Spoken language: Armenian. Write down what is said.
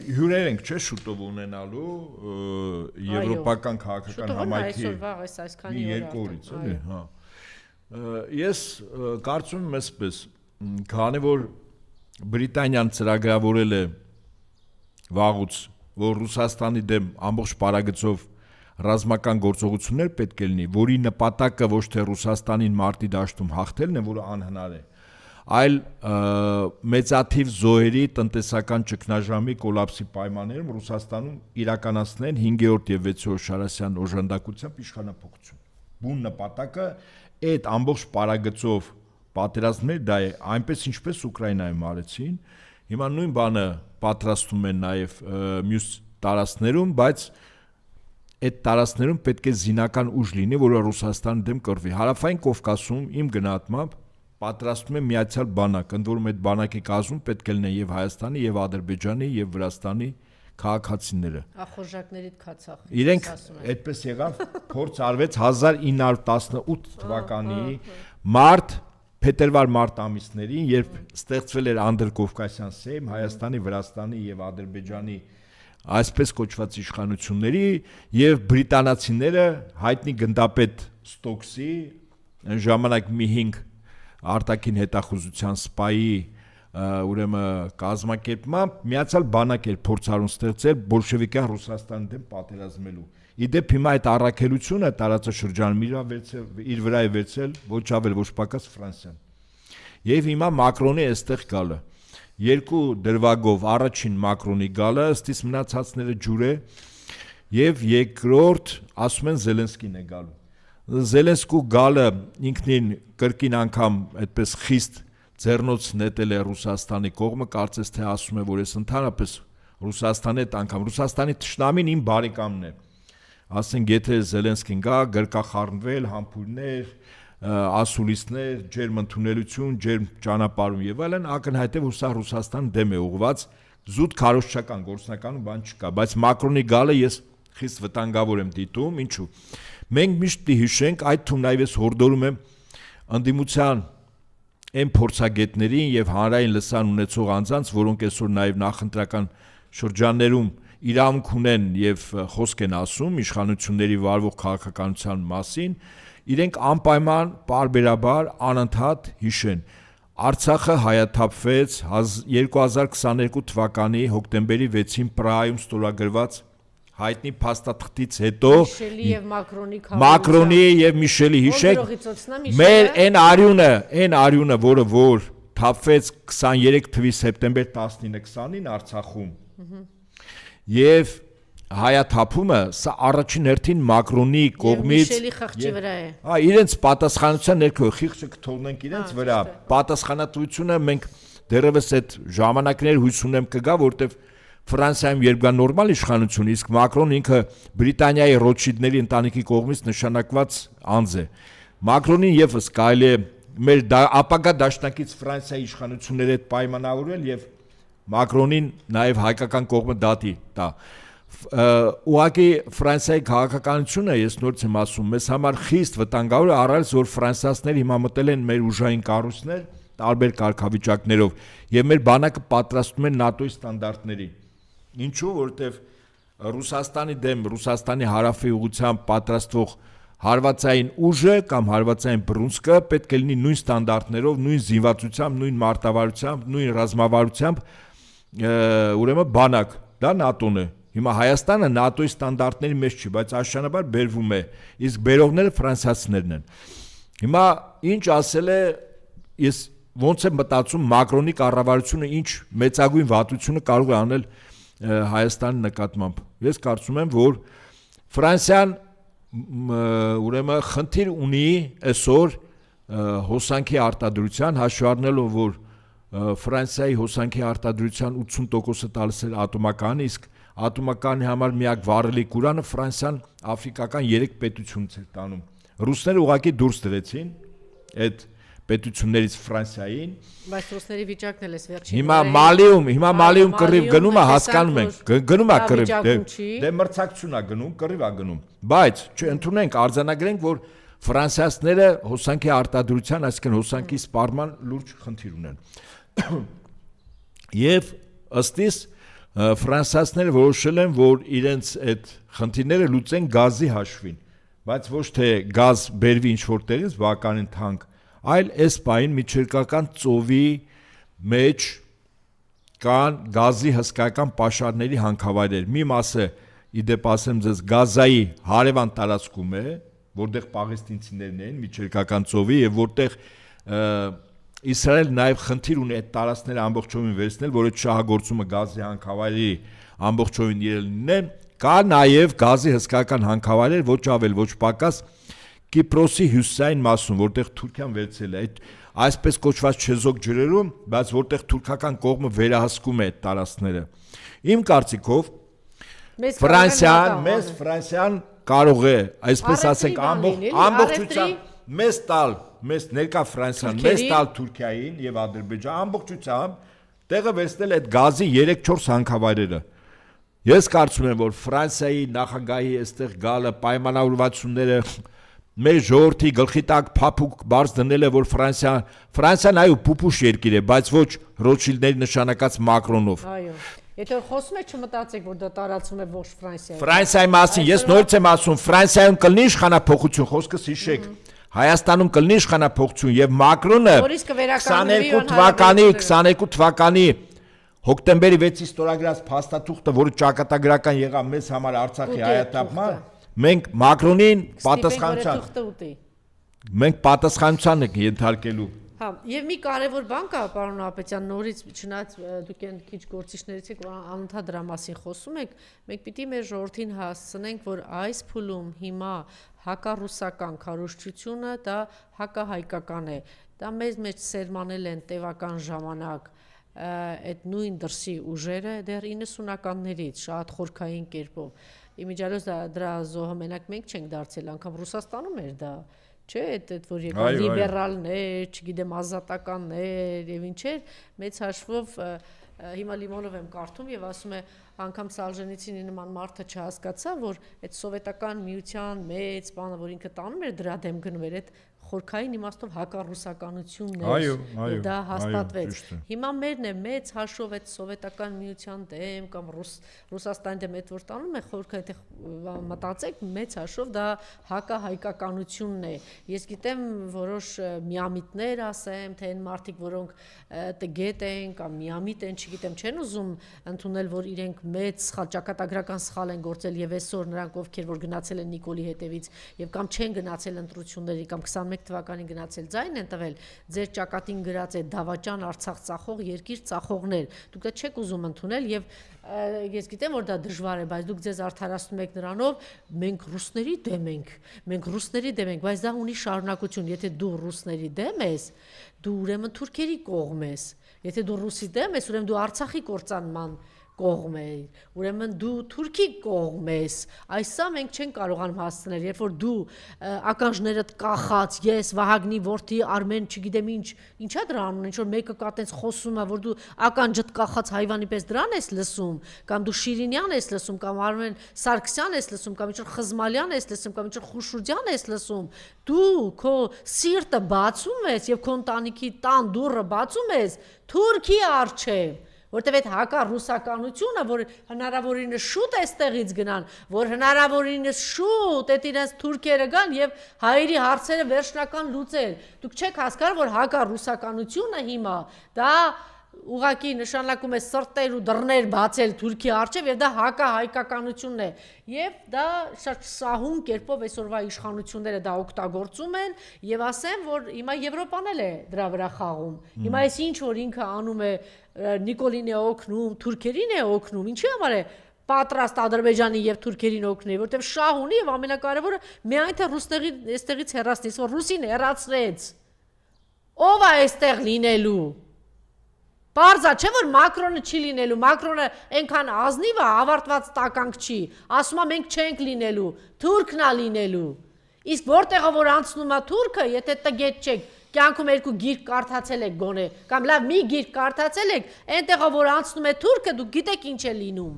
հյուրեր ենք, չէ՞, շուտով ունենալու եվրոպական քաղաքական համայնքի մի երկու օրից, էլի, հա։ Ես կարծում եմ այսպես, քանի որ Բրիտանիան ծրագրավորել է վաղուց, որ Ռուսաստանի դեմ ամբողջ պարագծով ռազմական գործողություններ պետք է լինի, որի նպատակը ոչ թե Ռուսաստանին մարտի դաշտում հաղթելն է, որը անհնար է, այլ մեծաթիվ զոհերի տնտեսական ճգնաժամի կոլապսի պայմաններում Ռուսաստանում իրականացնեն 5-րդ եւ 6-րդ Շարասյան օժանդակությամբ իշխանափոխություն։ Բուն նպատակը այդ ամբողջ պարագծով պատերազմներ դա է, այնպես ինչպես Ուկրաինայում արեցին, հիմա նույն բանը պատրաստում են նաև մյուս տարածքներում, բայց այդ տարածքներում պետք է զինական ուժ լինի, որը Ռուսաստանի դեմ կռվի։ Հարավային Կովկասում իմ գնահատմամբ պատրաստում են միացյալ բանակ, ընդ որում այդ բանակի կազմում պետք է լինեն եւ Հայաստանի, եւ Ադրբեջանի, եւ Վրաստանի քաղաքացիները։ Ախորժակներից քացախ։ Իրենք այդպես եղավ, փորձ արվեց 1918 թվականի փետրվար-մարտ ամիսներին, երբ ստեղծվել էր Անդրկովկասյան Սեյմ, Հայաստանի, Վրաստանի եւ Ադրբեջանի այսպես կոչված իշխանությունների եւ բրիտանացիները հայտնի գնդապետ Ստոքսի այն ժամանակ մի 5 արտաքին հետախուզության սպայի ուրեմն կազմակերպմամբ միացյալ բանակ էր փորձարուն ստեղծել բոլշևիկյան Ռուսաստանի դեմ պատերազմելու։ Իդեպ հիմա այդ առաքելությունը տարածաշրջանում իր վրա է վերցել ոչ ավել ոչ պակաս Ֆրանսիան։ Եվ հիմա Մակրոնի այստեղ գալը երկու դրվագով առաջին Մակրոնի գալը ըստիս մնացածները ջուր է եւ երկրորդ ասում են Զելենսկին է գալու։ Զելենսկու գալը ինքնին կրկին անգամ այդպես խիստ ձեռնոց նետել է Ռուսաստանի կողմը, կարծես թե ասում է, որ ես ընդհանրապես Ռուսաստանի հետ անգամ Ռուսաստանի թշնամին իմ բարեկամն է։ Ասենք եթե Զելենսկին գա գրկախառնվել, համբույրներ, ասուլիսներ, ջերմ ընդունելություն, ջերմ ճանապարհում եւ այլն, ակնհայտ է որ սա Ռուսաստան դեմ է ուղղված, զուտ քարոզչական գործնականում բան չկա, բայց Մակրոնի գալը ես խիստ վտանգավոր եմ դիտում, ինչու։ Մենք միշտ հիշենք, այդ թվում նաեւ ես հորդորում եմ ընդդիմության այն փորձագետներին եւ հանրային լսան ունեցող անձանց, որոնք այսօր նաեւ նախընտրական շրջաններում իրավունք ունեն եւ խոսք են ասում իշխանությունների վարվող քաղաքականության մասին, իրենք անպայման պարբերաբար անընդհատ հիշեն Արցախը հայաթափվեց 2022 թվականի հոկտեմբերի 6-ին Պրահայում ստորագրված հայտնի փաստաթղթից հետո Մակրոնի եւ Միշելի հիշեք մեր այն արյունը որ թափվեց 23 թվականի սեպտեմբեր 19-20-ին Արցախում եւ հայաթափումը սա առաջին հերթին Մակրոնի կողմից Միշելի խղճի վրա է։ Հա, իրենց պատասխանատվության ներքո խիղճը կթողնենք իրենց վրա։ Պատասխանատվությունը մենք դեռևս այդ ժամանակներ հույս ունեմ կգա, որտեվ Ֆրանսիայում երբ կա նորմալ իշխանություն, իսկ Մակրոնը ինքը Բրիտանիայի Ռոթշիլդների ընտանիքի կողմից նշանակված անձ է։ Մակրոնին եւս կարելի է մեր ապագա դաշնակից Ֆրանսիայի իշխանությունների հետ պայմանավորել եւ Մակրոնին նաեւ հայկական կողմը դատի տա։ Ուղղակի Ֆրանսիայի քաղաքականությունը ես նորից եմ ասում, մեզ համար խիստ վտանգավոր է առայլ որ ֆրանսիացիները հիմա մտել են մեր ուժային կառույցներ տարբեր կարգավիճակներով եւ մեր բանակը պատրաստում են ՆԱՏՕ-ի ստանդարտների։ Ինչու, որովհետեւ Ռուսաստանի դեմ Ռուսաստանի հարավի ուղղությամբ պատրաստվող հարվածային ուժը կամ հարվածային բռունցքը պետք է լինի նույն ստանդարտներով, նույն զինվածությամբ, նույն մարտավարությամբ, նույն ռազմավարությամբ, ուրեմն բանակ, դա ՆԱՏՕ-ն է։ Հիմա Հայաստանը ՆԱՏՕ-ի ստանդարտների մեջ չի, բայց աշնանաբար բերվում է, իսկ բերողները ֆրանսիացիներն են։ Հիմա ինչ ասել է, ես ոնց եմ մտածում Մակրոնի կառավարությունը ինչ մեծագույն վատությունը կարող է անել Հայաստանի նկատմամբ։ Ես կարծում եմ, որ Ֆրանսիան ուրեմն խնդիր ունի այսօր հոսանքի արտադրության, հաշվի առնելով որ Ֆրանսիայի հոսանքի արտադրության 80%-ը տալիս էր ատոմականի, իսկ ատոմականի համար միակ վառելիք Ուրանը Ֆրանսիան աֆրիկական 3 պետությունից էր տանում։ Ռուսները ուղղակի դուրս դրեցին այդ պետություններից Ֆրանսիային։ Բայց ռուսների վիճակն էլ էս վերջին։ Հիմա Մալիում կռիվ գնում է, հասկանում ենք, գնում է կռիվ, դե մրցակցություն է գնում, կռիվ է գնում։ Բայց չընդունենք, արձանագրենք, որ ֆրանսիացիները հոսանքի արտադրության, այսինքն հոսանքի սպառման լուրջ խնդիր ունեն։ Եվ ըստիս ֆրանսիացիները որոշել են, որ իրենց այդ խնդիրները լուծեն գազի հաշվին, բայց ոչ թե գազ բերվի ինչ-որտեղից բավականին թանկ, այլ այս պահին միջերկրական ծովի մեջ կան գազի հսկայական պաշարների հանքավայրեր։ Մի մասը, իդեպ ասեմ ձեզ, Գազայի հարևան տարածքում է, որտեղ պաղեստինցիներն են միջերկրական ծովի եւ որտեղ Իսրայելը նաև խնդիր ունի այդ տարածքները ամբողջովին վերցնել, որ այդ շահագործումը գազի հանքավայրի ամբողջովին իրել լինեն, կա նաև գազի հսկայական հանքավայրեր, ոչ ավել, ոչ պակաս Կիպրոսի հյուսիսային մասում, որտեղ Թուրքիան վերցել է այդ այսպես կոչված չեզոք ջրերում, բայց որտեղ թուրքական կողմը վերահսկում է այդ տարածքները։ Իմ կարծիքով Ֆրանսիան կարող է, այսպես ասենք, ամբողջությամբ մեզ ներկա Ֆրանսիան, մեզ տալ Թուրքիային եւ Ադրբեջան ամբողջությամբ տեղը վերցնել այդ գազի 3-4 հանքավայրերը։ Ես կարծում եմ, որ Ֆրանսիայի նախագահի այստեղ գալը պայմանավորվածությունները մեր ժողովրդի գլխի տակ փափուկ բարձ դնել է, որ Ֆրանսիան այո փուփուշ երկիր է, բայց ոչ Ռոթշիլդների նշանակած Մակրոնով։ Այո։ Եթե խոսում եք չմտածեք, որ դա տարածում է ողջ Ֆրանսիայում։ Ֆրանսիայի մասին ես նորից եմ ասում, Ֆրանսիայում կլինի իշխանափոխություն, խոսքս հիշեք։ Հայաստանում կլինի իշխանափոխություն եւ Մակրոնը 22 թվականի հոկտեմբերի 6-ի ստորագրած փաստաթուղթը, որը ճակատագրական եղավ մեզ համար Արցախի հայաթափման, մենք Մակրոնին պատասխանության ենք ենթարկելու։ Հա, եւ մի կարևոր բան կա, պարոն Ապետյան, նորից չնայած դուք այն քիչ գործիչներից եք, որ անընդհատ դրա մասին խոսում եք, մենք պիտի մեր ժողովրդին հասցնենք, որ այս փուլում հիմա հակառուսական քարոզչությունը դա հակահայկական է։ Դա մեզ մեջ սերմանել են տևական ժամանակ այդ նույն դրսի ուժերը դեռ 90-ականներից շատ խորքային կերպով։ Իմիջիայլոց դրա զոհը մենակ մենք չենք դարձել, անգամ Ռուսաստանում էր դա։ Չէ, այդ որ եկան լիբերալներ, չգիտեմ, ազատականներ եւ ինչեր, մեծ հաշվով հիմա Լիմոնով եմ կարդում եւ ասում է անգամ Սալժենիցինի նման մարդը չհասկացա, որ այդ սովետական միության մեծ բանը, որ ինքը տանում էր դրա դեմ գնում էր, այդ խորքային իմաստով հակառուսականությունն էր, դա հաստատվեց։ Հիմա մերն է մեծ հաշվով այդ սովետական միության դեմ կամ Ռուսաստանի դեմ այդ որ տանում է խորքային, մտածեք, մեծ հաշվով դա հակահայկականությունն է։ Ես գիտեմ որոշ միամիտներ ասեմ, թե այն մարդիկ, որոնք տգետ են կամ միամիտ են, չգիտեմ, չեն ուզում ընդունել, որ իրենք մեծ սխալ ճակատագրական սխալ են գործել եւ այսօր նրանք ովքեր որ գնացել են Նիկոլի հետևից եւ կամ չեն գնացել ընտրությունների կամ 21 թվականին գնացել ձայն են տվել, ձեր ճակատին գրած է դավաճան Արցախ ծախող երկիր ծախողներ։ Դուք դա չեք ուզում ընդունել եւ ես գիտեմ որ դա դժվար է, բայց դուք ձեզ արդարացնում եք նրանով, մենք ռուսների դեմ ենք, բայց դա ունի շարունակություն։ Եթե դու ռուսների դեմ ես, դու ուրեմն թուրքերի կողմ ես։ Եթե դու ռուսի դեմ ես, ուրեմն դու Արցախի կործանման կողմ ես, ուրեմն դու Թուրքի կողմ ես, այսա մենք չենք կարողանում հասցնել, երբ որ դու ականջներդ կախած, ես Վահագնի որդի Արմեն, չգիտեմ ինչա դրա անունը, ինչ որ մեկը կա տենց խոսում է, որ դու ականջդ կախած հայվանի պես դրան ես լսում, կամ դու Շիրինյան ես լսում, կամ Արմեն Սարգսյան ես լսում, կամ ինչ որ Խզմալյան ես լսում, կամ ինչ որ Խուշուրջյան ես լսում, դու քո սիրտը բացում ես եւ քո ընտանիքի տան դուռը բացում ես Թուրքի առջև, որտեւ այդ հակառուսականությունը, որ հնարավորինս շուտ էստեղից գնան, որ հնարավորինս շուտ այդ իրենց թուրքերը գան եւ հայերի հարցերը վերջնական լուծել։ Դուք չեք հասկանում, որ հակառուսականությունը հիմա դա ուղղակի նշանակում է սրտեր ու դռներ բացել Թուրքի առջև եւ դա հակահայկականությունն է եւ դա շատ սահուն կերպով այսօրվա իշխանությունները դա օգտագործում են եւ ասեմ որ հիմա Եվրոպան էլ է դրա վրա խաղում հիմա այս ինչ որ ինքը անում է Նիկոլին է օգնում թուրքերին է օգնում ինչի համար է պատրաստ Ադրբեջանի եւ թուրքերին օգնել որտեւ շահ ունի եւ ամենակարևորը միայն թե ռուսների այստեղից հեռացնի որ ռուսին հեռացրեց ով է այստեղ լինելու Պարզա չէ որ Մակրոնը չի լինելու, Մակրոնը այնքան ազնիվ է, ավարտված տականք չի, ասում է մենք չենք լինելու, թուրքն է լինելու։ Իսկ որտեղը որ անցնում է թուրքը, եթե տգետ չեք, կյանքում երկու գիրք կարդացել եք գոնե, կամ լավ մի գիրք կարդացել եք, այնտեղը որ անցնում է թուրքը, դուք գիտեք ինչ է լինում։